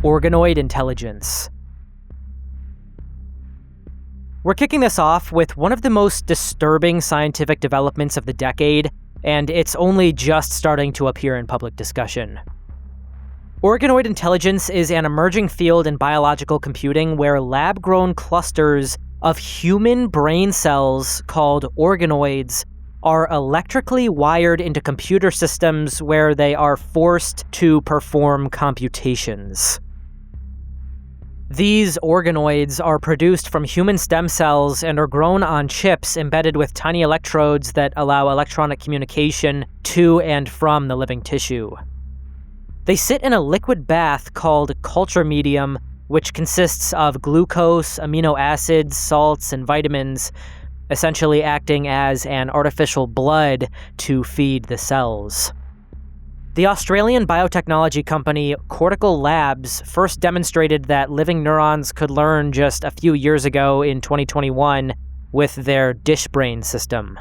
Organoid Intelligence. We're kicking this off with one of the most disturbing scientific developments of the decade, and it's only just starting to appear in public discussion. Organoid intelligence is an emerging field in biological computing where lab-grown clusters of human brain cells called organoids are electrically wired into computer systems where they are forced to perform computations. These organoids are produced from human stem cells and are grown on chips embedded with tiny electrodes that allow electronic communication to and from the living tissue. They sit in a liquid bath called culture medium, which consists of glucose, amino acids, salts, and vitamins, essentially acting as an artificial blood to feed the cells. The Australian biotechnology company Cortical Labs first demonstrated that living neurons could learn just a few years ago in 2021 with their DishBrain system.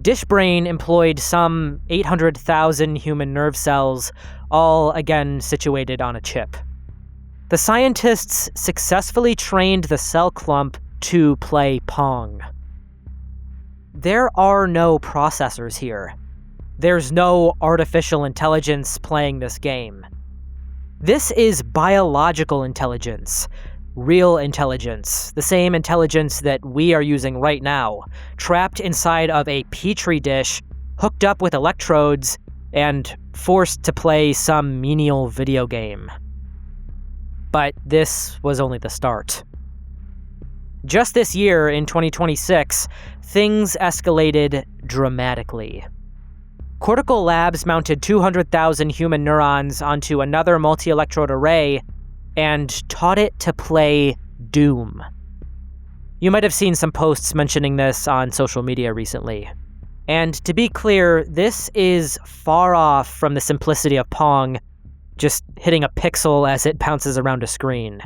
DishBrain employed some 800,000 human nerve cells, all again situated on a chip. The scientists successfully trained the cell clump to play Pong. There are no processors here. There's no artificial intelligence playing this game. This is biological intelligence, real intelligence, the same intelligence that we are using right now, trapped inside of a petri dish, hooked up with electrodes, and forced to play some menial video game. But this was only the start. Just this year, in 2026, things escalated dramatically. Cortical Labs mounted 200,000 human neurons onto another multi-electrode array and taught it to play Doom. You might have seen some posts mentioning this on social media recently. And to be clear, this is far off from the simplicity of Pong, just hitting a pixel as it bounces around a screen.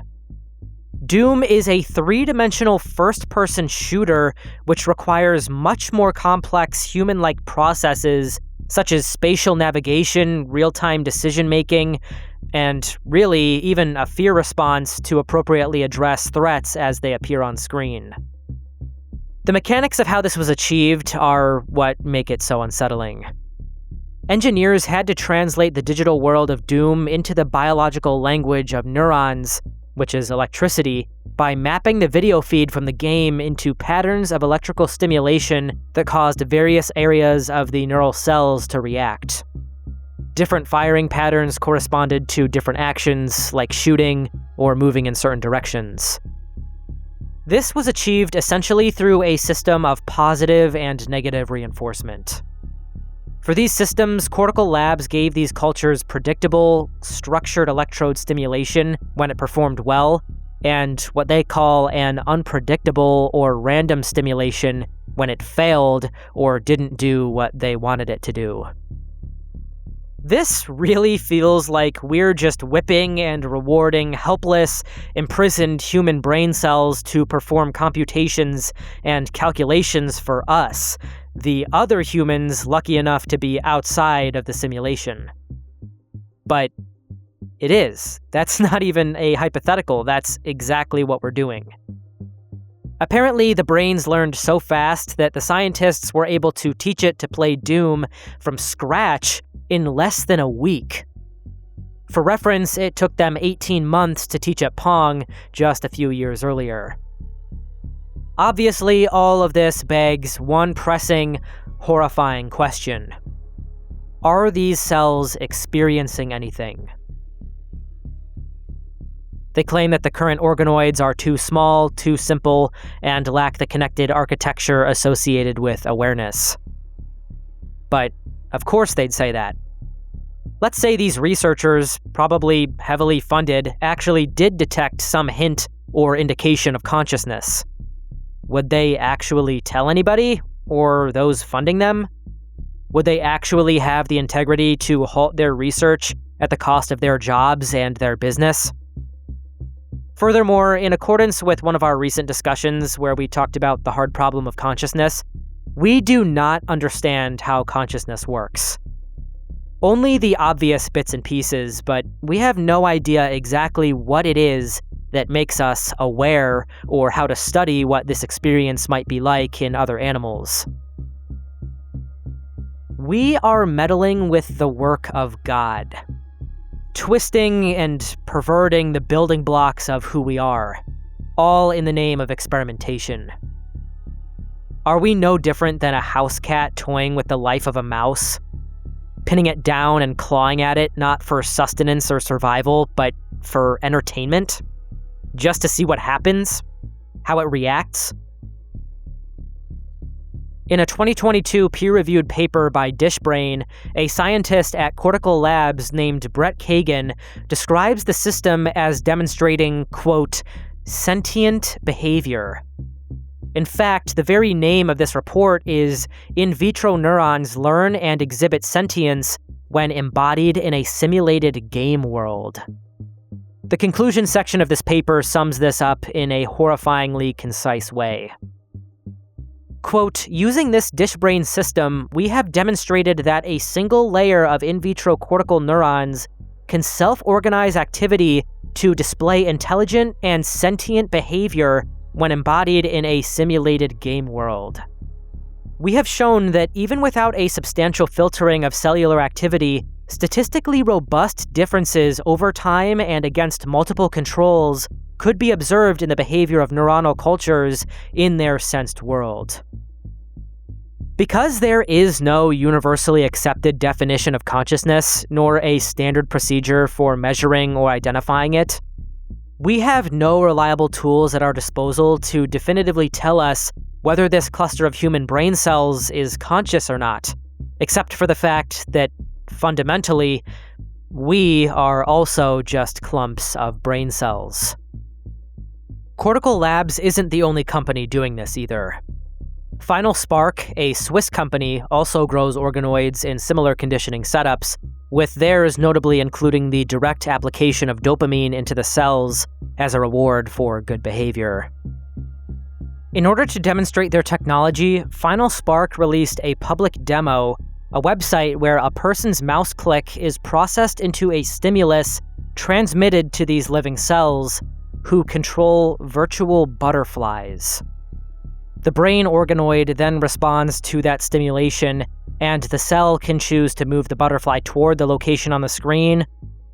Doom is a three-dimensional first-person shooter which requires much more complex human-like processes such as spatial navigation, real-time decision-making, and really even a fear response to appropriately address threats as they appear on screen. The mechanics of how this was achieved are what make it so unsettling. Engineers had to translate the digital world of Doom into the biological language of neurons, which is electricity, by mapping the video feed from the game into patterns of electrical stimulation that caused various areas of the neural cells to react. Different firing patterns corresponded to different actions, like shooting or moving in certain directions. This was achieved essentially through a system of positive and negative reinforcement. For these systems, Cortical Labs gave these cultures predictable, structured electrode stimulation when it performed well, and what they call an unpredictable or random stimulation when it failed or didn't do what they wanted it to do. This really feels like we're just whipping and rewarding helpless, imprisoned human brain cells to perform computations and calculations for us, the other humans lucky enough to be outside of the simulation. But it is. That's not even a hypothetical. That's exactly what we're doing. Apparently, the brains learned so fast that the scientists were able to teach it to play Doom from scratch in less than a week. For reference, it took them 18 months to teach it Pong just a few years earlier. Obviously, all of this begs one pressing, horrifying question. Are these cells experiencing anything? They claim that the current organoids are too small, too simple, and lack the connected architecture associated with awareness. But of course they'd say that. Let's say these researchers, probably heavily funded, actually did detect some hint or indication of consciousness. Would they actually tell anybody, or those funding them? Would they actually have the integrity to halt their research at the cost of their jobs and their business? Furthermore, in accordance with one of our recent discussions where we talked about the hard problem of consciousness, we do not understand how consciousness works. Only the obvious bits and pieces, but we have no idea exactly what it is that makes us aware or how to study what this experience might be like in other animals. We are meddling with the work of God, twisting and perverting the building blocks of who we are, all in the name of experimentation. Are we no different than a house cat toying with the life of a mouse, pinning it down and clawing at it not for sustenance or survival, but for entertainment? Just to see what happens? How it reacts? In a 2022 peer-reviewed paper by Dishbrain, a scientist at Cortical Labs named Brett Kagan describes the system as demonstrating, quote, sentient behavior. In fact, the very name of this report is In Vitro Neurons Learn and Exhibit Sentience When Embodied in a Simulated Game World. The conclusion section of this paper sums this up in a horrifyingly concise way. Quote, using this Dishbrain system, we have demonstrated that a single layer of in vitro cortical neurons can self-organize activity to display intelligent and sentient behavior when embodied in a simulated game world. We have shown that even without a substantial filtering of cellular activity, statistically robust differences over time and against multiple controls could be observed in the behavior of neuronal cultures in their sensed world. Because there is no universally accepted definition of consciousness, nor a standard procedure for measuring or identifying it, we have no reliable tools at our disposal to definitively tell us whether this cluster of human brain cells is conscious or not, except for the fact that, fundamentally, we are also just clumps of brain cells. Cortical Labs isn't the only company doing this either. Final Spark, a Swiss company, also grows organoids in similar conditioning setups, with theirs notably including the direct application of dopamine into the cells as a reward for good behavior. In order to demonstrate their technology, Final Spark released a public demo, a website where a person's mouse click is processed into a stimulus transmitted to these living cells, who control virtual butterflies. The brain organoid then responds to that stimulation, and the cell can choose to move the butterfly toward the location on the screen,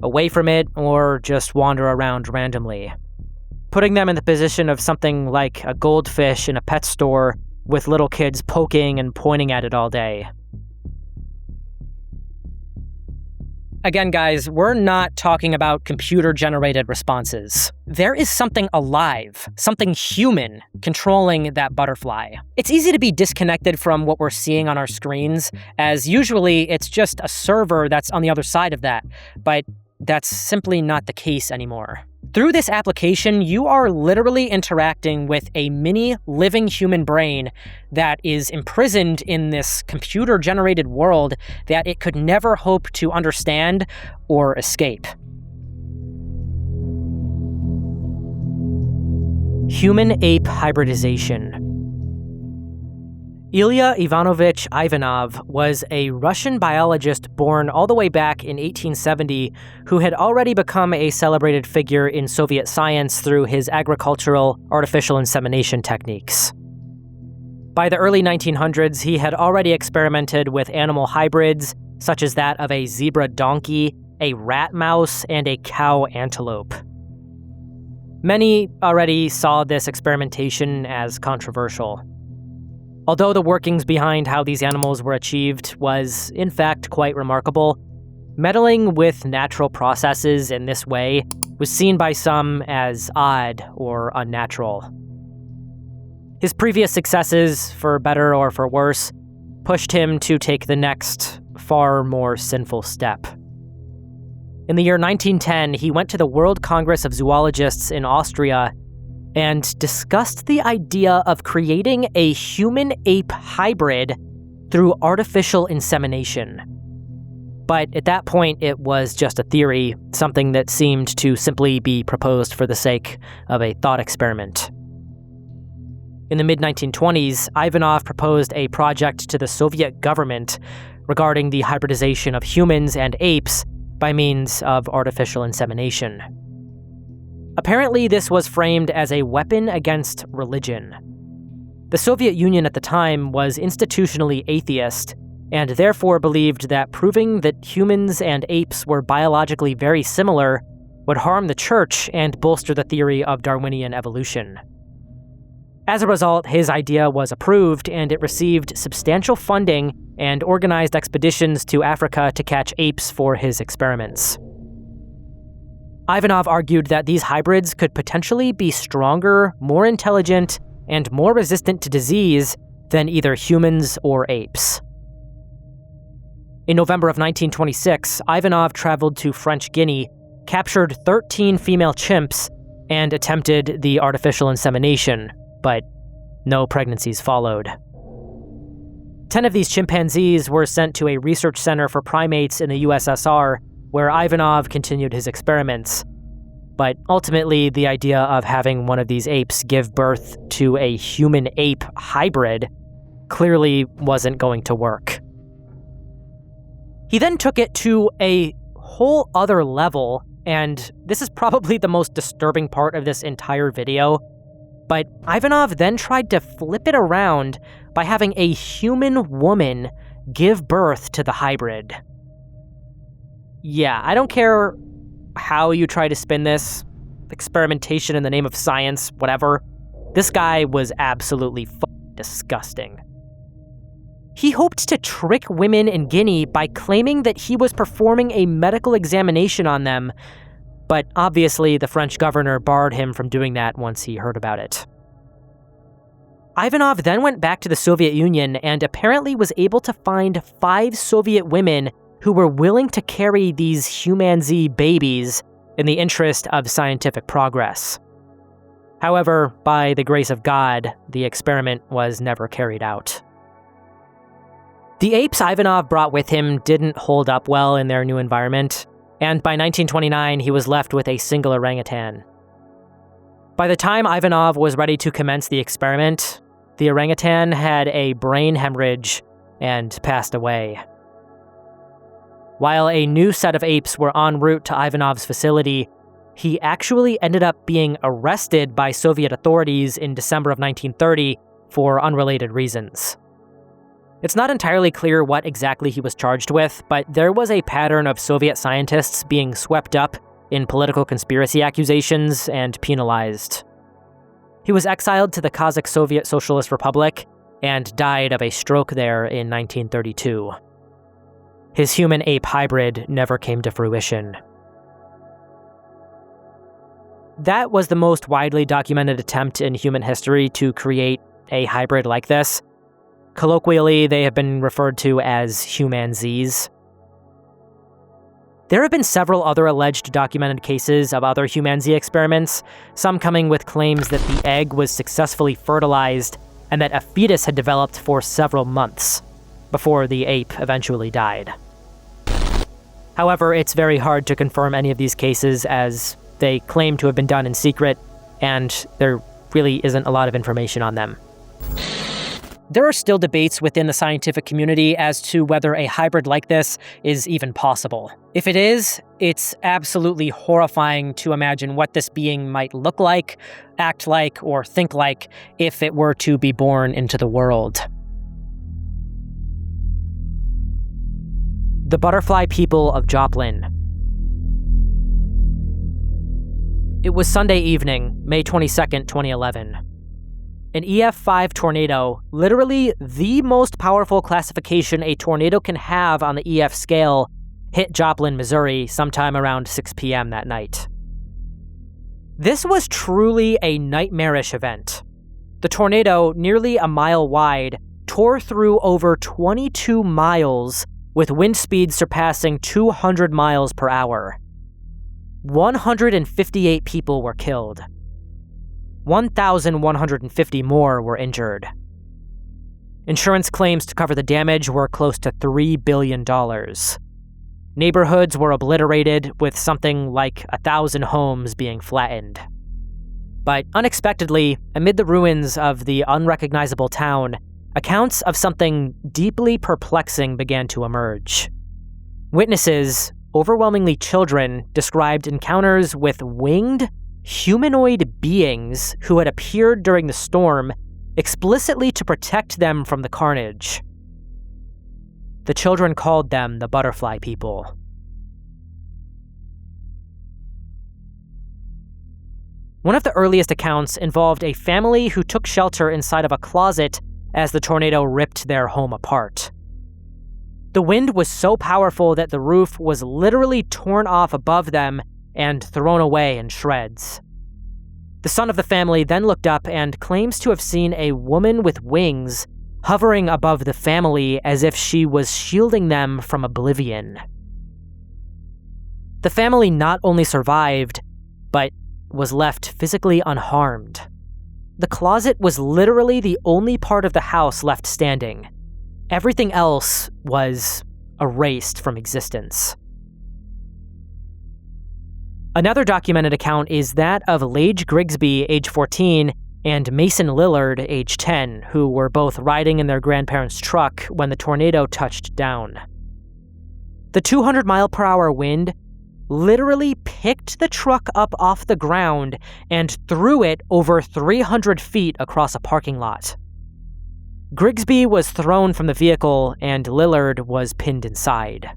away from it, or just wander around randomly, putting them in the position of something like a goldfish in a pet store with little kids poking and pointing at it all day. Again, guys, we're not talking about computer-generated responses. There is something alive, something human, controlling that butterfly. It's easy to be disconnected from what we're seeing on our screens, as usually it's just a server that's on the other side of that, but that's simply not the case anymore. Through this application, you are literally interacting with a mini living human brain that is imprisoned in this computer-generated world that it could never hope to understand or escape. Human-Ape Hybridization. Ilya Ivanovich Ivanov was a Russian biologist born all the way back in 1870 who had already become a celebrated figure in Soviet science through his agricultural artificial insemination techniques. By the early 1900s, he had already experimented with animal hybrids, such as that of a zebra donkey, a rat mouse, and a cow antelope. Many already saw this experimentation as controversial. Although the workings behind how these animals were achieved was, in fact, quite remarkable, meddling with natural processes in this way was seen by some as odd or unnatural. His previous successes, for better or for worse, pushed him to take the next, far more sinful step. In the year 1910, he went to the World Congress of Zoologists in Austria and discussed the idea of creating a human-ape hybrid through artificial insemination. But at that point, it was just a theory, something that seemed to simply be proposed for the sake of a thought experiment. In the mid-1920s, Ivanov proposed a project to the Soviet government regarding the hybridization of humans and apes by means of artificial insemination. Apparently, this was framed as a weapon against religion. The Soviet Union at the time was institutionally atheist, and therefore believed that proving that humans and apes were biologically very similar would harm the church and bolster the theory of Darwinian evolution. As a result, his idea was approved, and it received substantial funding and organized expeditions to Africa to catch apes for his experiments. Ivanov argued that these hybrids could potentially be stronger, more intelligent, and more resistant to disease than either humans or apes. In November of 1926, Ivanov traveled to French Guinea, captured 13 female chimps, and attempted the artificial insemination, but no pregnancies followed. 10 of these chimpanzees were sent to a research center for primates in the USSR, where Ivanov continued his experiments. But ultimately, the idea of having one of these apes give birth to a human-ape hybrid clearly wasn't going to work. He then took it to a whole other level, and this is probably the most disturbing part of this entire video, but Ivanov then tried to flip it around by having a human woman give birth to the hybrid. Yeah, I don't care how you try to spin this, experimentation in the name of science, whatever. This guy was absolutely disgusting. He hoped to trick women in Guinea by claiming that he was performing a medical examination on them, but obviously the French governor barred him from doing that once he heard about it. Ivanov then went back to the Soviet Union and apparently was able to find 5 Soviet women who were willing to carry these humanzee babies in the interest of scientific progress. However, by the grace of God, the experiment was never carried out. The apes Ivanov brought with him didn't hold up well in their new environment, and by 1929 he was left with a single orangutan. By the time Ivanov was ready to commence the experiment, the orangutan had a brain hemorrhage and passed away. While a new set of apes were en route to Ivanov's facility, he actually ended up being arrested by Soviet authorities in December of 1930 for unrelated reasons. It's not entirely clear what exactly he was charged with, but there was a pattern of Soviet scientists being swept up in political conspiracy accusations and penalized. He was exiled to the Kazakh Soviet Socialist Republic and died of a stroke there in 1932. His human-ape hybrid never came to fruition. That was the most widely documented attempt in human history to create a hybrid like this. Colloquially, they have been referred to as humanzees. There have been several other alleged documented cases of other humanzee experiments, some coming with claims that the egg was successfully fertilized and that a fetus had developed for several months before the ape eventually died. However, it's very hard to confirm any of these cases as they claim to have been done in secret, and there really isn't a lot of information on them. There are still debates within the scientific community as to whether a hybrid like this is even possible. If it is, it's absolutely horrifying to imagine what this being might look like, act like, or think like if it were to be born into the world. The butterfly people of Joplin. It was Sunday evening, May 22nd, 2011. An EF5 tornado, literally the most powerful classification a tornado can have on the EF scale, hit Joplin, Missouri sometime around 6 p.m. that night. This was truly a nightmarish event. The tornado, nearly a mile wide, tore through over 22 miles with wind speeds surpassing 200 miles per hour. 158 people were killed. 1,150 more were injured. Insurance claims to cover the damage were close to $3 billion. Neighborhoods were obliterated, with something like 1,000 homes being flattened. But unexpectedly, amid the ruins of the unrecognizable town, accounts of something deeply perplexing began to emerge. Witnesses, overwhelmingly children, described encounters with winged, humanoid beings who had appeared during the storm explicitly to protect them from the carnage. The children called them the Butterfly People. One of the earliest accounts involved a family who took shelter inside of a closet as the tornado ripped their home apart. The wind was so powerful that the roof was literally torn off above them and thrown away in shreds. The son of the family then looked up and claims to have seen a woman with wings hovering above the family as if she was shielding them from oblivion. The family not only survived, but was left physically unharmed. The closet was literally the only part of the house left standing. Everything else was erased from existence. Another documented account is that of Lage Grigsby, age 14, and Mason Lillard, age 10, who were both riding in their grandparents' truck when the tornado touched down. The 200-mile-per-hour wind literally picked the truck up off the ground and threw it over 300 feet across a parking lot. Grigsby was thrown from the vehicle and Lillard was pinned inside.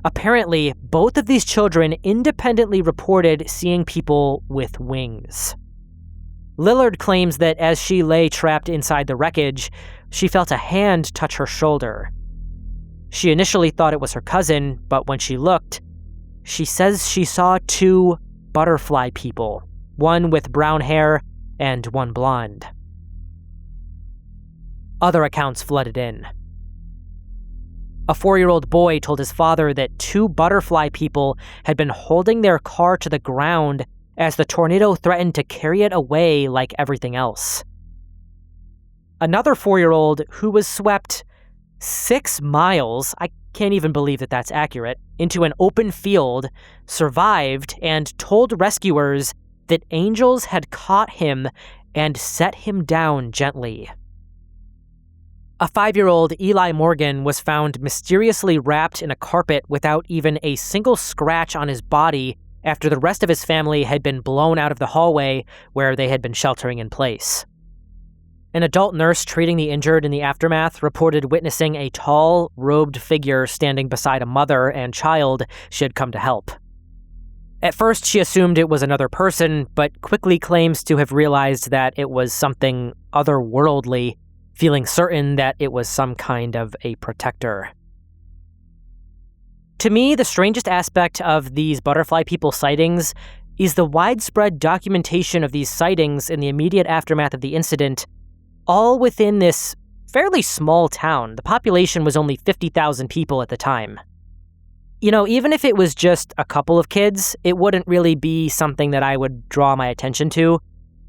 Apparently, both of these children independently reported seeing people with wings. Lillard claims that as she lay trapped inside the wreckage, she felt a hand touch her shoulder. She initially thought it was her cousin, but when she looked, she says she saw two butterfly people, one with brown hair and one blonde. Other accounts flooded in. A 4-year-old boy told his father that two butterfly people had been holding their car to the ground as the tornado threatened to carry it away like everything else. Another 4-year-old who was swept 6 miles, I can't even believe that that's accurate, into an open field, survived and told rescuers that angels had caught him and set him down gently. A 5-year-old Eli Morgan was found mysteriously wrapped in a carpet without even a single scratch on his body after the rest of his family had been blown out of the hallway where they had been sheltering in place. An adult nurse treating the injured in the aftermath reported witnessing a tall, robed figure standing beside a mother and child she had come to help. At first, she assumed it was another person, but quickly claims to have realized that it was something otherworldly, feeling certain that it was some kind of a protector. To me, the strangest aspect of these butterfly people sightings is the widespread documentation of these sightings in the immediate aftermath of the incident, all within this fairly small town. The population was only 50,000 people at the time. You know, even if it was just a couple of kids, it wouldn't really be something that I would draw my attention to.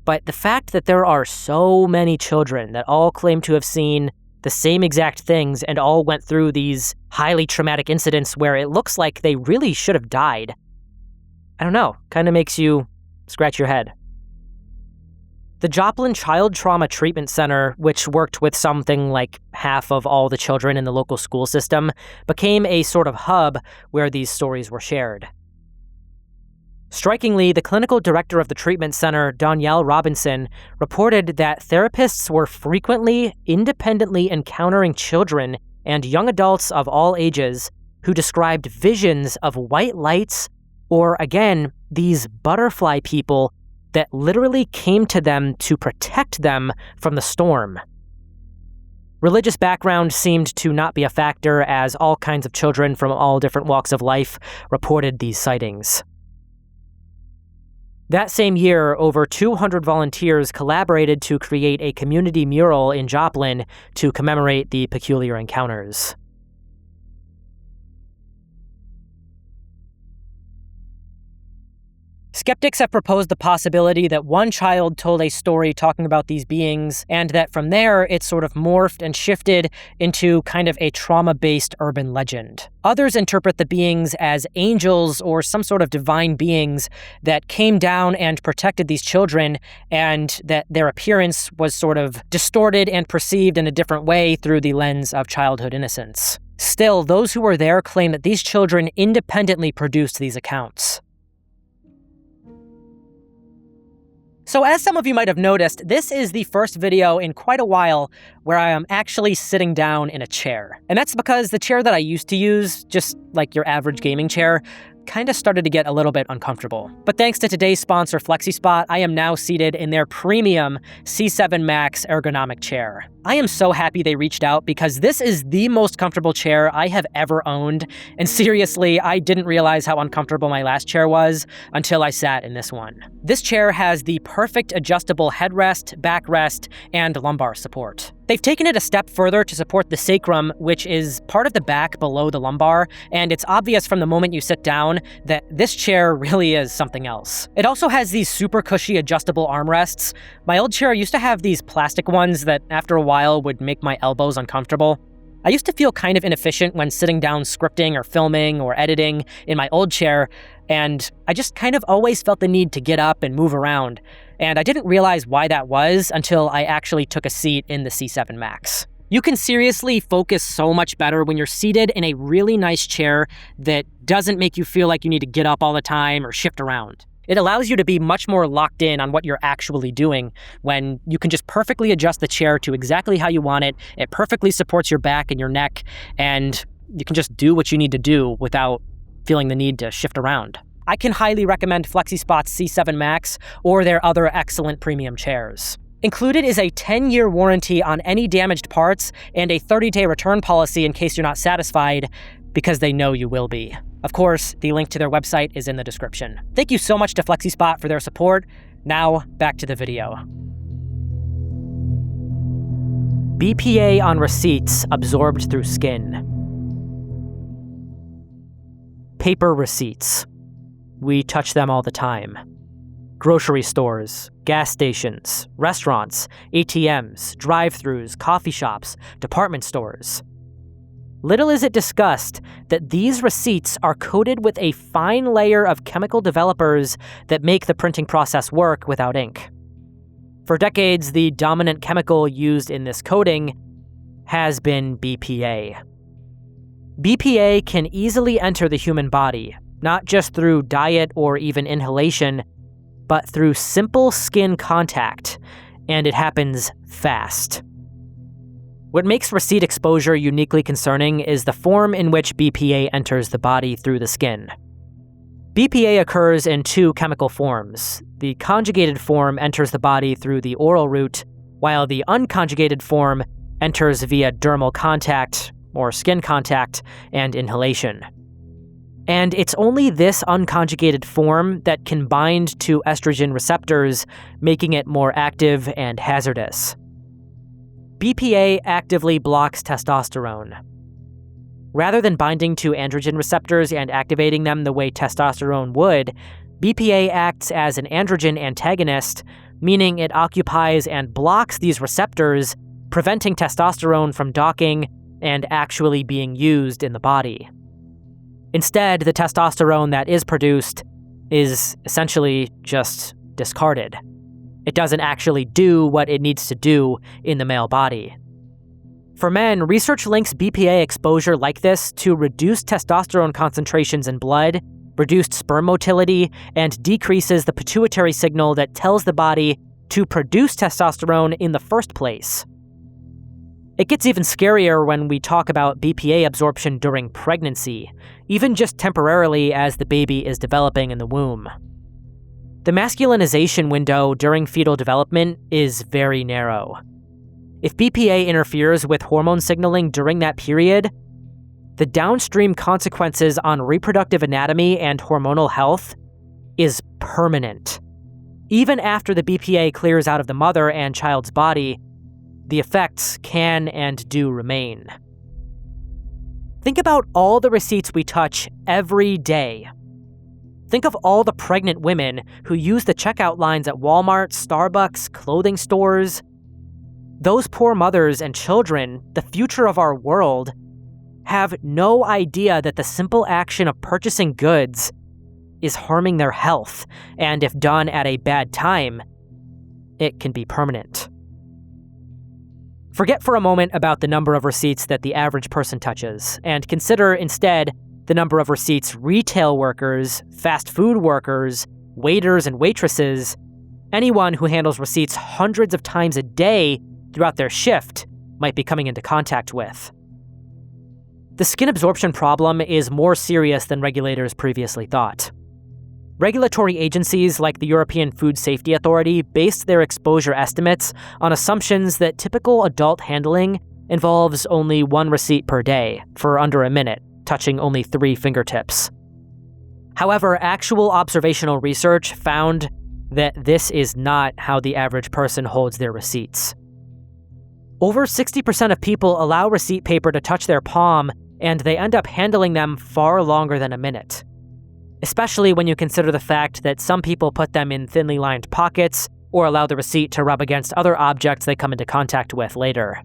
But the fact that there are so many children that all claim to have seen the same exact things and all went through these highly traumatic incidents where it looks like they really should have died, I don't know, kind of makes you scratch your head. The Joplin Child Trauma Treatment Center, which worked with something like half of all the children in the local school system, became a sort of hub where these stories were shared. Strikingly, the clinical director of the treatment center, Danielle Robinson, reported that therapists were frequently independently encountering children and young adults of all ages who described visions of white lights or, again, these butterfly people that literally came to them to protect them from the storm. Religious background seemed to not be a factor, as all kinds of children from all different walks of life reported these sightings. That same year, over 200 volunteers collaborated to create a community mural in Joplin to commemorate the peculiar encounters. Skeptics have proposed the possibility that one child told a story talking about these beings, and that from there, it sort of morphed and shifted into kind of a trauma-based urban legend. Others interpret the beings as angels or some sort of divine beings that came down and protected these children, and that their appearance was sort of distorted and perceived in a different way through the lens of childhood innocence. Still, those who were there claim that these children independently produced these accounts. So as some of you might have noticed, this is the first video in quite a while where I am actually sitting down in a chair. And that's because the chair that I used to use, just like your average gaming chair, kind of started to get a little bit uncomfortable. But thanks to today's sponsor, FlexiSpot, I am now seated in their premium C7 Max ergonomic chair. I am so happy they reached out because this is the most comfortable chair I have ever owned, and seriously, I didn't realize how uncomfortable my last chair was until I sat in this one. This chair has the perfect adjustable headrest, backrest, and lumbar support. They've taken it a step further to support the sacrum, which is part of the back below the lumbar, and it's obvious from the moment you sit down that this chair really is something else. It also has these super cushy adjustable armrests. My old chair used to have these plastic ones that after a while would make my elbows uncomfortable. I used to feel kind of inefficient when sitting down scripting or filming or editing in my old chair, and I just kind of always felt the need to get up and move around. And I didn't realize why that was until I actually took a seat in the C7 Max. You can seriously focus so much better when you're seated in a really nice chair that doesn't make you feel like you need to get up all the time or shift around. It allows you to be much more locked in on what you're actually doing when you can just perfectly adjust the chair to exactly how you want it. It perfectly supports your back and your neck, and you can just do what you need to do without feeling the need to shift around. I can highly recommend FlexiSpot's C7 Max or their other excellent premium chairs. Included is a 10-year warranty on any damaged parts and a 30-day return policy in case you're not satisfied, because they know you will be. Of course, the link to their website is in the description. Thank you so much to FlexiSpot for their support. Now, back to the video. BPA on receipts absorbed through skin. Paper receipts. We touch them all the time. Grocery stores, gas stations, restaurants, ATMs, drive-thrus, coffee shops, department stores. Little is it discussed that these receipts are coated with a fine layer of chemical developers that make the printing process work without ink. For decades, the dominant chemical used in this coating has been BPA. BPA can easily enter the human body, not just through diet or even inhalation, but through simple skin contact, and it happens fast. What makes receipt exposure uniquely concerning is the form in which BPA enters the body through the skin. BPA occurs in two chemical forms. The conjugated form enters the body through the oral route, while the unconjugated form enters via dermal contact, or skin contact, and inhalation. And it's only this unconjugated form that can bind to estrogen receptors, making it more active and hazardous. BPA actively blocks testosterone. Rather than binding to androgen receptors and activating them the way testosterone would, BPA acts as an androgen antagonist, meaning it occupies and blocks these receptors, preventing testosterone from docking and actually being used in the body. Instead, the testosterone that is produced is essentially just discarded. It doesn't actually do what it needs to do in the male body. For men, research links BPA exposure like this to reduced testosterone concentrations in blood, reduced sperm motility, and decreases the pituitary signal that tells the body to produce testosterone in the first place. It gets even scarier when we talk about BPA absorption during pregnancy, even just temporarily as the baby is developing in the womb. The masculinization window during fetal development is very narrow. If BPA interferes with hormone signaling during that period, the downstream consequences on reproductive anatomy and hormonal health is permanent. Even after the BPA clears out of the mother and child's body, the effects can and do remain. Think about all the receipts we touch every day. Think of all the pregnant women who use the checkout lines at Walmart, Starbucks, clothing stores. Those poor mothers and children, the future of our world, have no idea that the simple action of purchasing goods is harming their health, and if done at a bad time, it can be permanent. Forget for a moment about the number of receipts that the average person touches, and consider instead the number of receipts retail workers, fast food workers, waiters and waitresses, anyone who handles receipts hundreds of times a day throughout their shift might be coming into contact with. The skin absorption problem is more serious than regulators previously thought. Regulatory agencies like the European Food Safety Authority based their exposure estimates on assumptions that typical adult handling involves only one receipt per day for under a minute, touching only 3 fingertips. However, actual observational research found that this is not how the average person holds their receipts. Over 60% of people allow receipt paper to touch their palm, and they end up handling them far longer than a minute. Especially when you consider the fact that some people put them in thinly lined pockets or allow the receipt to rub against other objects they come into contact with later.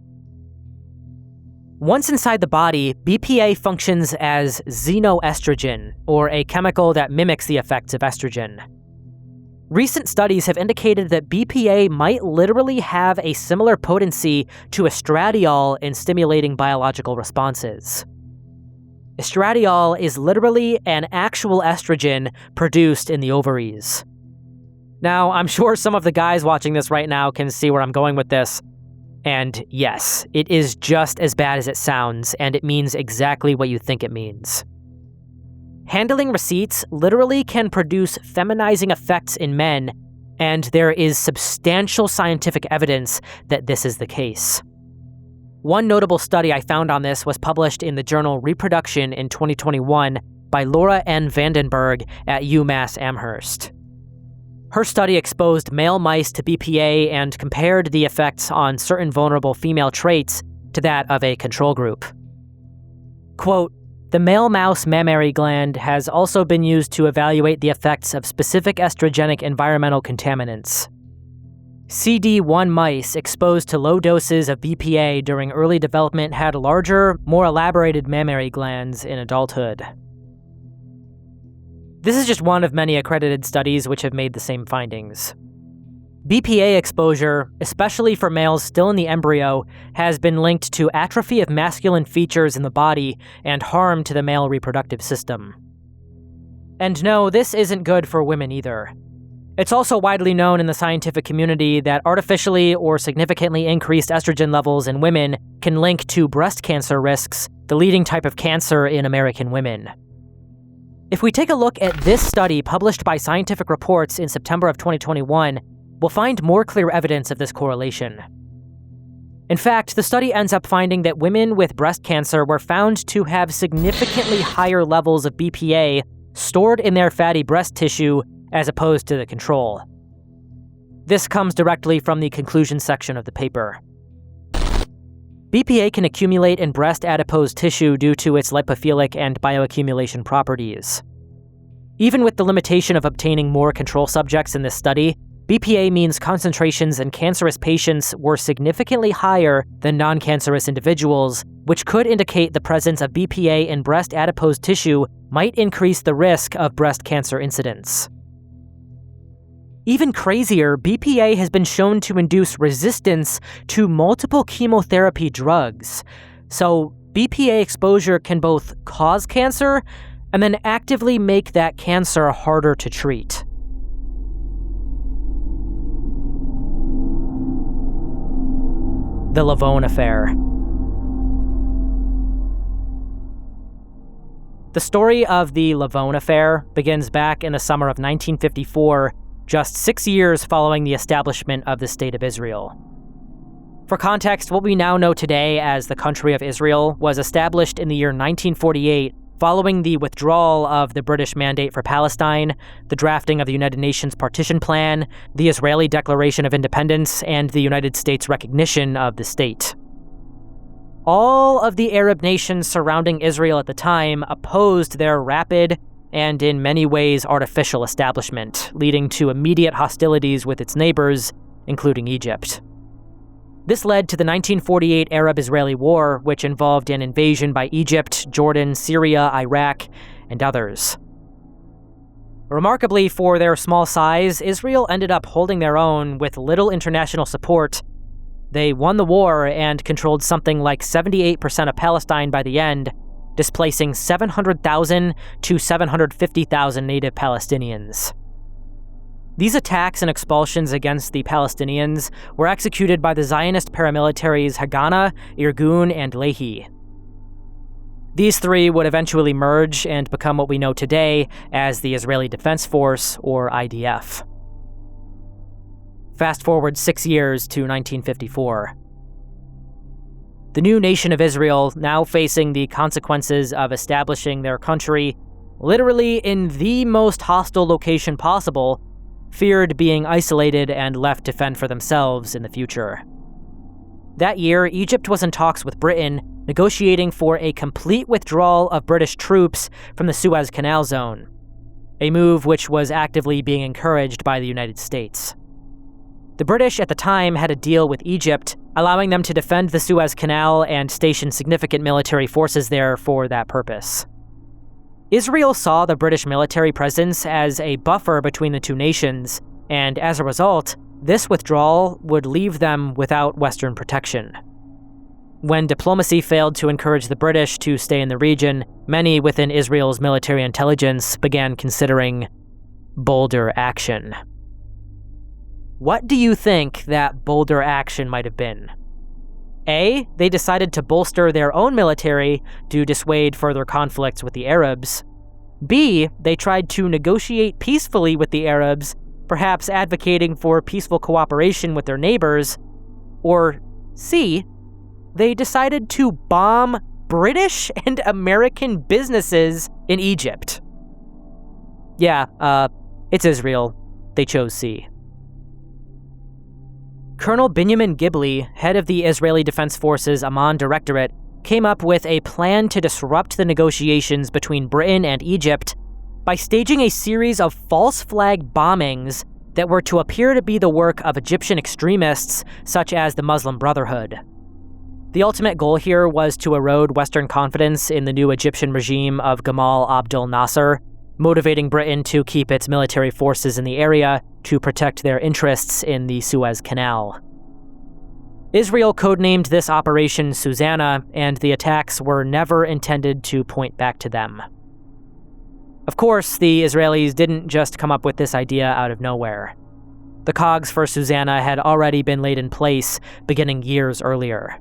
Once inside the body, BPA functions as xenoestrogen, or a chemical that mimics the effects of estrogen. Recent studies have indicated that BPA might literally have a similar potency to estradiol in stimulating biological responses. Estradiol is literally an actual estrogen produced in the ovaries. Now, I'm sure some of the guys watching this right now can see where I'm going with this. And yes, it is just as bad as it sounds, and it means exactly what you think it means. Handling receipts literally can produce feminizing effects in men, and there is substantial scientific evidence that this is the case. One notable study I found on this was published in the journal Reproduction in 2021 by Laura N. Vandenberg at UMass Amherst. Her study exposed male mice to BPA and compared the effects on certain vulnerable female traits to that of a control group. Quote, "The male mouse mammary gland has also been used to evaluate the effects of specific estrogenic environmental contaminants. CD1 mice exposed to low doses of BPA during early development had larger, more elaborated mammary glands in adulthood." This is just one of many accredited studies which have made the same findings. BPA exposure, especially for males still in the embryo, has been linked to atrophy of masculine features in the body and harm to the male reproductive system. And no, this isn't good for women either. It's also widely known in the scientific community that artificially or significantly increased estrogen levels in women can link to breast cancer risks, the leading type of cancer in American women. If we take a look at this study published by Scientific Reports in September of 2021, we'll find more clear evidence of this correlation. In fact, the study ends up finding that women with breast cancer were found to have significantly higher levels of BPA stored in their fatty breast tissue as opposed to the control. This comes directly from the conclusion section of the paper. BPA can accumulate in breast adipose tissue due to its lipophilic and bioaccumulation properties. Even with the limitation of obtaining more control subjects in this study, BPA means concentrations in cancerous patients were significantly higher than non-cancerous individuals, which could indicate the presence of BPA in breast adipose tissue might increase the risk of breast cancer incidence. Even crazier, BPA has been shown to induce resistance to multiple chemotherapy drugs. So BPA exposure can both cause cancer and then actively make that cancer harder to treat. The Lavon Affair. The story of the Lavon Affair begins back in the summer of 1954, just 6 years following the establishment of the State of Israel. For context, what we now know today as the Country of Israel was established in the year 1948 following the withdrawal of the British Mandate for Palestine, the drafting of the United Nations Partition Plan, the Israeli Declaration of Independence, and the United States recognition of the state. All of the Arab nations surrounding Israel at the time opposed their rapid, and in many ways artificial establishment, leading to immediate hostilities with its neighbors, including Egypt. This led to the 1948 Arab-Israeli War, which involved an invasion by Egypt, Jordan, Syria, Iraq, and others. Remarkably, for their small size, Israel ended up holding their own with little international support. They won the war and controlled something like 78% of Palestine by the end, displacing 700,000 to 750,000 native Palestinians. These attacks and expulsions against the Palestinians were executed by the Zionist paramilitaries Haganah, Irgun, and Lehi. These three would eventually merge and become what we know today as the Israeli Defense Force, or IDF. Fast forward 6 years to 1954. The new nation of Israel, now facing the consequences of establishing their country literally in the most hostile location possible, feared being isolated and left to fend for themselves in the future. That year, Egypt was in talks with Britain, negotiating for a complete withdrawal of British troops from the Suez Canal zone, a move which was actively being encouraged by the United States. The British at the time had a deal with Egypt, allowing them to defend the Suez Canal and station significant military forces there for that purpose. Israel saw the British military presence as a buffer between the two nations, and as a result, this withdrawal would leave them without Western protection. When diplomacy failed to encourage the British to stay in the region, many within Israel's military intelligence began considering bolder action. What do you think that bolder action might have been? A, they decided to bolster their own military to dissuade further conflicts with the Arabs. B, they tried to negotiate peacefully with the Arabs, perhaps advocating for peaceful cooperation with their neighbors. Or C, they decided to bomb British and American businesses in Egypt. Yeah, it's Israel. They chose C. Colonel Benjamin Ghibli, head of the Israeli Defense Forces Amman Directorate, came up with a plan to disrupt the negotiations between Britain and Egypt by staging a series of false flag bombings that were to appear to be the work of Egyptian extremists such as the Muslim Brotherhood. The ultimate goal here was to erode Western confidence in the new Egyptian regime of Gamal Abdel Nasser, motivating Britain to keep its military forces in the area to protect their interests in the Suez Canal. Israel codenamed this Operation Susanna, and the attacks were never intended to point back to them. Of course, the Israelis didn't just come up with this idea out of nowhere. The cogs for Susanna had already been laid in place beginning years earlier.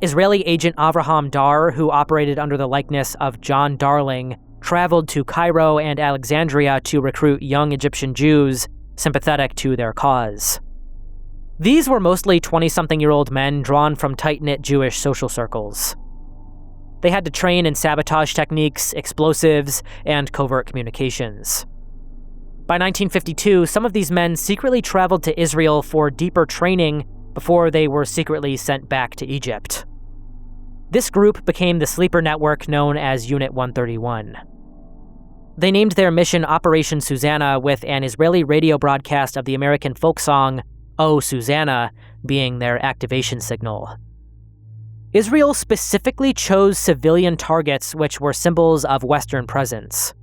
Israeli agent Avraham Dar, who operated under the likeness of John Darling, traveled to Cairo and Alexandria to recruit young Egyptian Jews sympathetic to their cause. These were mostly 20-something-year-old men drawn from tight-knit Jewish social circles. They had to train in sabotage techniques, explosives, and covert communications. By 1952, some of these men secretly traveled to Israel for deeper training before they were secretly sent back to Egypt. This group became the sleeper network known as Unit 131. They named their mission Operation Susanna, with an Israeli radio broadcast of the American folk song, "Oh Susanna," being their activation signal. Israel specifically chose civilian targets which were symbols of Western presence.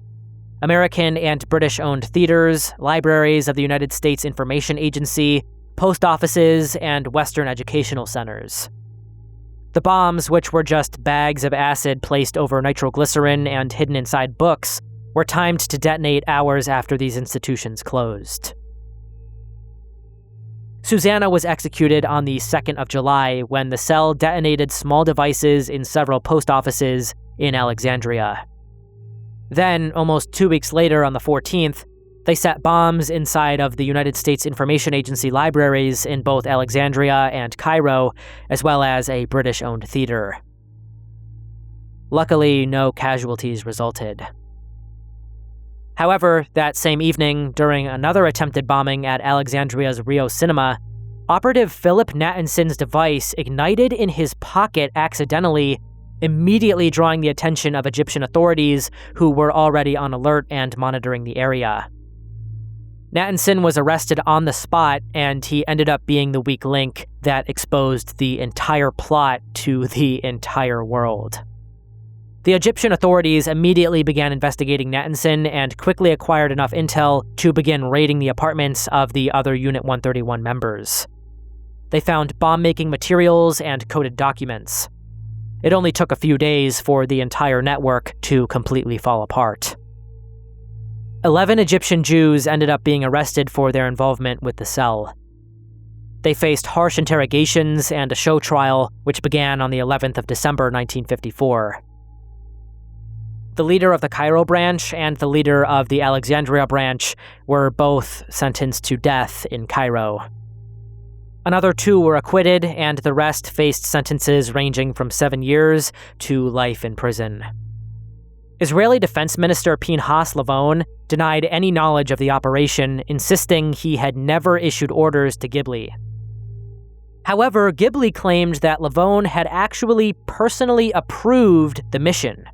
American and British-owned theaters, libraries of the United States Information Agency, post offices, and Western educational centers. The bombs, which were just bags of acid placed over nitroglycerin and hidden inside books, were timed to detonate hours after these institutions closed. Susanna was executed on the 2nd of July when the cell detonated small devices in several post offices in Alexandria. Then, almost 2 weeks later on the 14th, they set bombs inside of the United States Information Agency libraries in both Alexandria and Cairo, as well as a British-owned theater. Luckily, no casualties resulted. However, that same evening, during another attempted bombing at Alexandria's Rio Cinema, operative Philip Nathanson's device ignited in his pocket accidentally immediately drawing the attention of Egyptian authorities who were already on alert and monitoring the area. Nathanson was arrested on the spot, and he ended up being the weak link that exposed the entire plot to the entire world. The Egyptian authorities immediately began investigating Nathanson and quickly acquired enough intel to begin raiding the apartments of the other Unit 131 members. They found bomb-making materials and coded documents. It only took a few days for the entire network to completely fall apart. 11 Egyptian Jews ended up being arrested for their involvement with the cell. They faced harsh interrogations and a show trial, which began on the 11th of December 1954. The leader of the Cairo branch and the leader of the Alexandria branch were both sentenced to death in Cairo. Another 2 were acquitted, and the rest faced sentences ranging from 7 years to life in prison. Israeli Defense Minister Pinhas Lavon denied any knowledge of the operation, insisting he had never issued orders to Ghibli. However, Ghibli claimed that Lavon had actually personally approved the mission.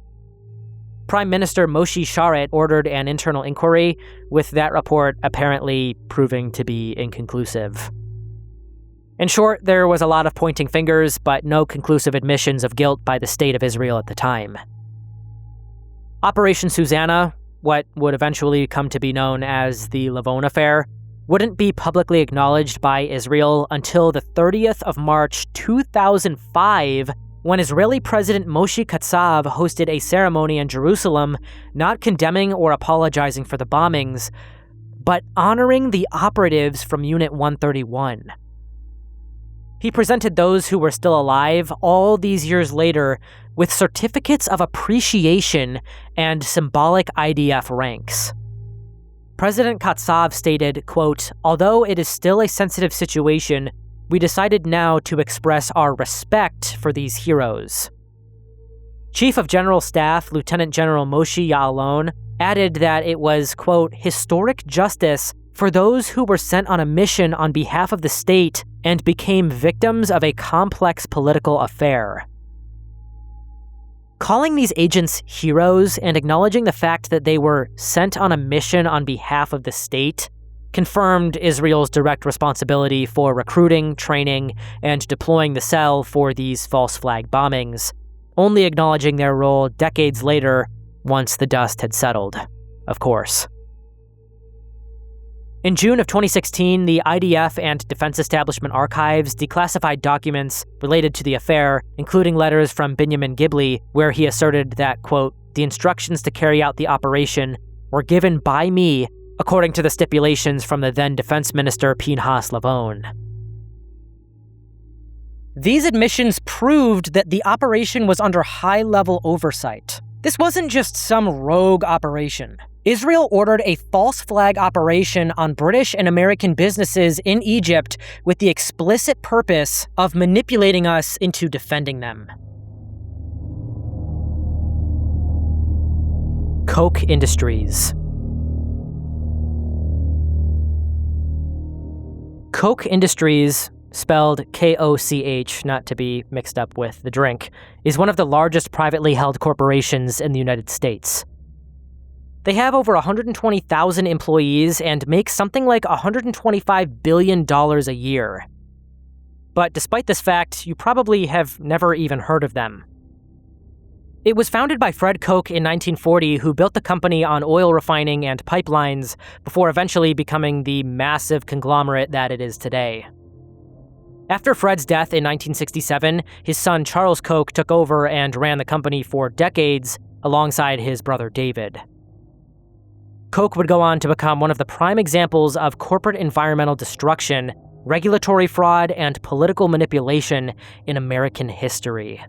Prime Minister Moshe Sharet ordered an internal inquiry, with that report apparently proving to be inconclusive. In short, there was a lot of pointing fingers, but no conclusive admissions of guilt by the state of Israel at the time. Operation Susanna, what would eventually come to be known as the Lavon Affair, wouldn't be publicly acknowledged by Israel until the 30th of March 2005, when Israeli President Moshe Katsav hosted a ceremony in Jerusalem, not condemning or apologizing for the bombings, but honoring the operatives from Unit 131. He presented those who were still alive all these years later with certificates of appreciation and symbolic IDF ranks. President Katsav stated, quote, "Although it is still a sensitive situation, we decided now to express our respect for these heroes." Chief of General Staff Lieutenant General Moshe Ya'alon added that it was, quote, "historic justice for those who were sent on a mission on behalf of the state and became victims of a complex political affair." Calling these agents heroes and acknowledging the fact that they were sent on a mission on behalf of the state confirmed Israel's direct responsibility for recruiting, training, and deploying the cell for these false flag bombings, only acknowledging their role decades later once the dust had settled, of course. In June of 2016, the IDF and Defense Establishment archives declassified documents related to the affair, including letters from Binyamin Ghibli, where he asserted that, quote, "the instructions to carry out the operation were given by me according to the stipulations from the then Defense Minister Pinhas Lavon." These admissions proved that the operation was under high-level oversight. This wasn't just some rogue operation. Israel ordered a false flag operation on British and American businesses in Egypt with the explicit purpose of manipulating us into defending them. Koch Industries. Koch Industries, spelled K-O-C-H, not to be mixed up with the drink, is one of the largest privately held corporations in the United States. They have over 120,000 employees and make something like $125 billion a year. But despite this fact, you probably have never even heard of them. It was founded by Fred Koch in 1940, who built the company on oil refining and pipelines before eventually becoming the massive conglomerate that it is today. After Fred's death in 1967, his son Charles Koch took over and ran the company for decades alongside his brother David. Koch would go on to become one of the prime examples of corporate environmental destruction, regulatory fraud, and political manipulation in American history.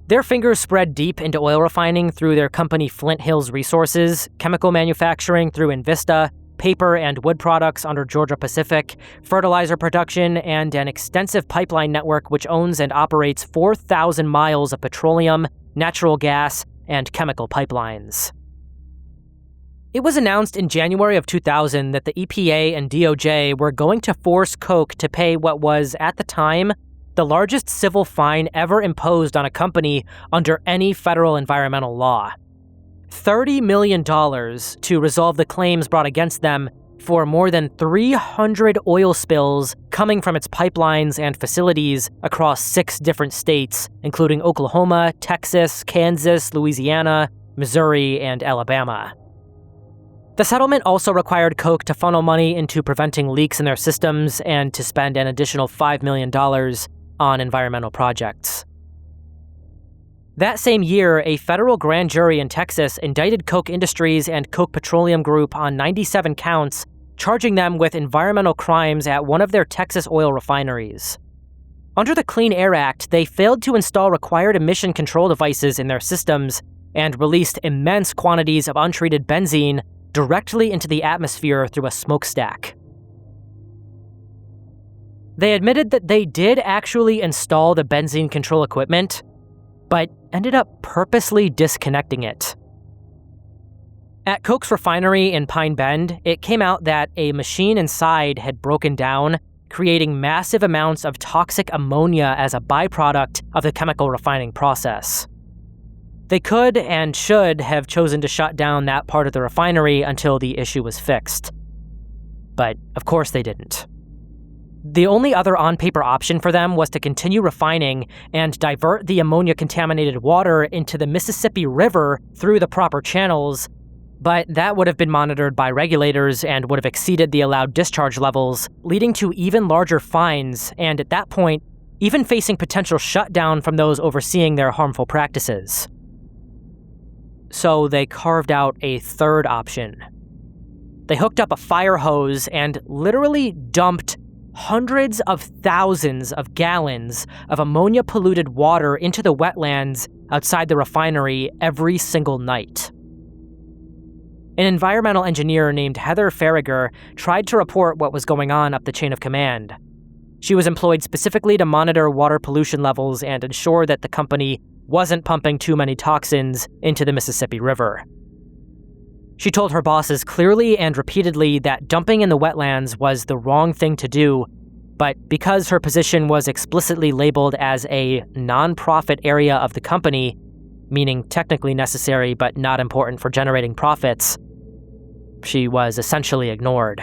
Their fingers spread deep into oil refining through their company Flint Hills Resources, chemical manufacturing through Invista, paper and wood products under Georgia Pacific, fertilizer production, and an extensive pipeline network which owns and operates 4,000 miles of petroleum, natural gas, and chemical pipelines. It was announced in January of 2000 that the EPA and DOJ were going to force Koch to pay what was, at the time, the largest civil fine ever imposed on a company under any federal environmental law. $30 million to resolve the claims brought against them for more than 300 oil spills coming from its pipelines and facilities across 6 different states, including Oklahoma, Texas, Kansas, Louisiana, Missouri, and Alabama. The settlement also required Koch to funnel money into preventing leaks in their systems and to spend an additional $5 million on environmental projects. That same year, a federal grand jury in Texas indicted Koch Industries and Koch Petroleum Group on 97 counts, charging them with environmental crimes at one of their Texas oil refineries. Under the Clean Air Act, they failed to install required emission control devices in their systems and released immense quantities of untreated benzene directly into the atmosphere through a smokestack. They admitted that they did actually install the benzene control equipment, but ended up purposely disconnecting it. At Koch's refinery in Pine Bend, it came out that a machine inside had broken down, creating massive amounts of toxic ammonia as a byproduct of the chemical refining process. They could and should have chosen to shut down that part of the refinery until the issue was fixed. But of course they didn't. The only other on-paper option for them was to continue refining and divert the ammonia-contaminated water into the Mississippi River through the proper channels, but that would have been monitored by regulators and would have exceeded the allowed discharge levels, leading to even larger fines, and at that point, even facing potential shutdown from those overseeing their harmful practices. So they carved out a third option. They hooked up a fire hose and literally dumped hundreds of thousands of gallons of ammonia-polluted water into the wetlands outside the refinery every single night. An environmental engineer named Heather Farragher tried to report what was going on up the chain of command. She was employed specifically to monitor water pollution levels and ensure that the company wasn't pumping too many toxins into the Mississippi River. She told her bosses clearly and repeatedly that dumping in the wetlands was the wrong thing to do, but because her position was explicitly labeled as a non-profit area of the company, meaning technically necessary but not important for generating profits, she was essentially ignored.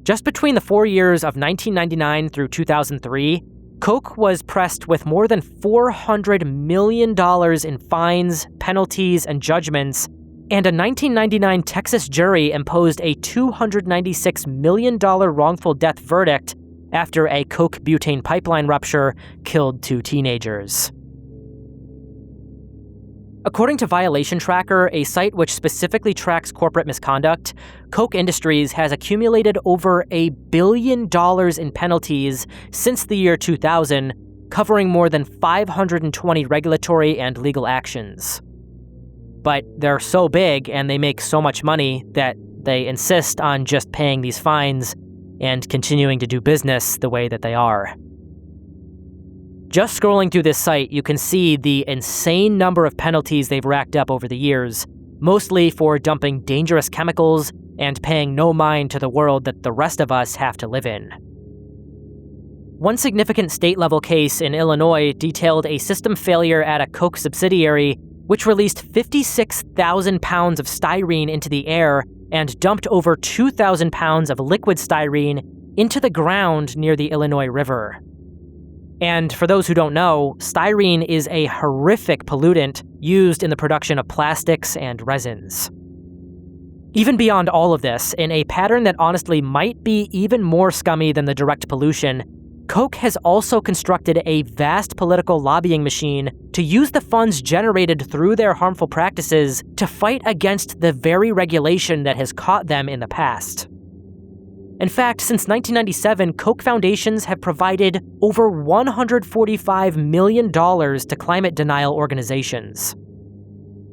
Just between the 4 years of 1999 through 2003, Koch was pressed with more than $400 million in fines, penalties, and judgments, and a 1999 Texas jury imposed a $296 million wrongful death verdict after a coke butane pipeline rupture killed 2 teenagers. According to Violation Tracker, a site which specifically tracks corporate misconduct, Koch Industries has accumulated over $1 billion in penalties since the year 2000, covering more than 520 regulatory and legal actions. But they're so big and they make so much money that they insist on just paying these fines and continuing to do business the way that they are. Just scrolling through this site, you can see the insane number of penalties they've racked up over the years, mostly for dumping dangerous chemicals and paying no mind to the world that the rest of us have to live in. One significant state-level case in Illinois detailed a system failure at a Koch subsidiary which released 56,000 pounds of styrene into the air and dumped over 2,000 pounds of liquid styrene into the ground near the Illinois River. And for those who don't know, styrene is a horrific pollutant used in the production of plastics and resins. Even beyond all of this, in a pattern that honestly might be even more scummy than the direct pollution, Koch has also constructed a vast political lobbying machine to use the funds generated through their harmful practices to fight against the very regulation that has caught them in the past. In fact, since 1997, Koch foundations have provided over $145 million to climate denial organizations.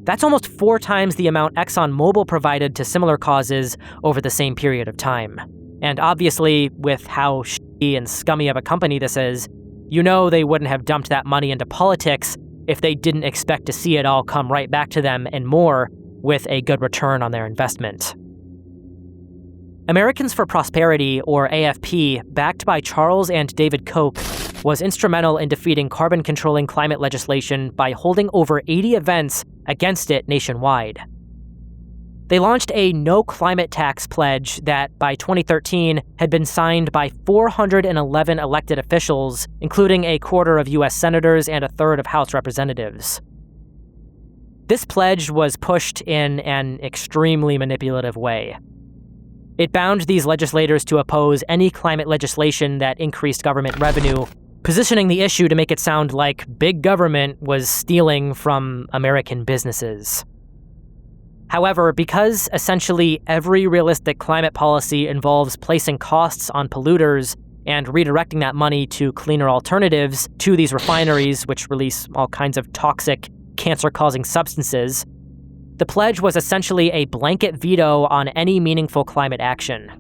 That's almost 4 times the amount ExxonMobil provided to similar causes over the same period of time. And obviously, with how shitty and scummy of a company this is, you know they wouldn't have dumped that money into politics if they didn't expect to see it all come right back to them and more with a good return on their investment. Americans for Prosperity, or AFP, backed by Charles and David Koch, was instrumental in defeating carbon-controlling climate legislation by holding over 80 events against it nationwide. They launched a no climate tax pledge that, by 2013, had been signed by 411 elected officials, including a quarter of U.S. senators and a third of House representatives. This pledge was pushed in an extremely manipulative way. It bound these legislators to oppose any climate legislation that increased government revenue, positioning the issue to make it sound like big government was stealing from American businesses. However, because essentially every realistic climate policy involves placing costs on polluters and redirecting that money to cleaner alternatives to these refineries, which release all kinds of toxic, cancer-causing substances, the pledge was essentially a blanket veto on any meaningful climate action.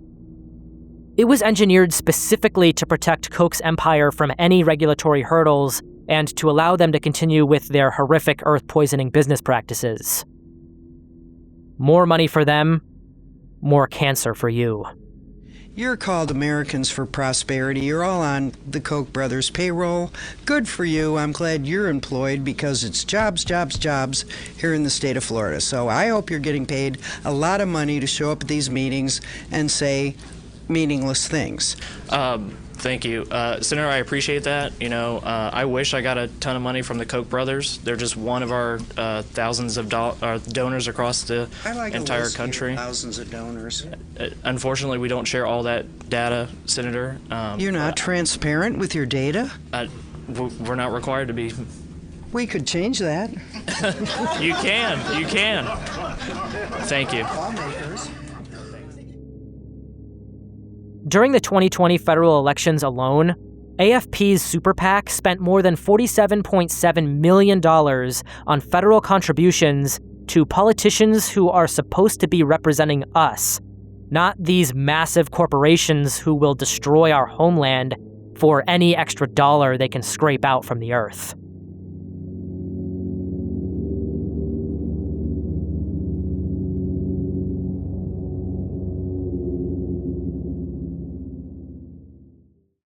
It was engineered specifically to protect Koch's empire from any regulatory hurdles and to allow them to continue with their horrific earth-poisoning business practices. More money for them, more cancer for you. You're called Americans for Prosperity. You're all on the Koch brothers' payroll. Good for you. I'm glad you're employed because it's jobs, jobs, jobs here in the state of Florida. So I hope you're getting paid a lot of money to show up at these meetings and say meaningless things. Thank you. Senator, I appreciate that. I wish I got a ton of money from the Koch brothers. They're just one of our thousands of donors across the entire country. Thousands of donors. Unfortunately, we don't share all that data, Senator. You're not transparent with your data? We're not required to be. We could change that. You can. Thank you. Lawmakers. During the 2020 federal elections alone, AFP's super PAC spent more than $47.7 million on federal contributions to politicians who are supposed to be representing us, not these massive corporations who will destroy our homeland for any extra dollar they can scrape out from the earth.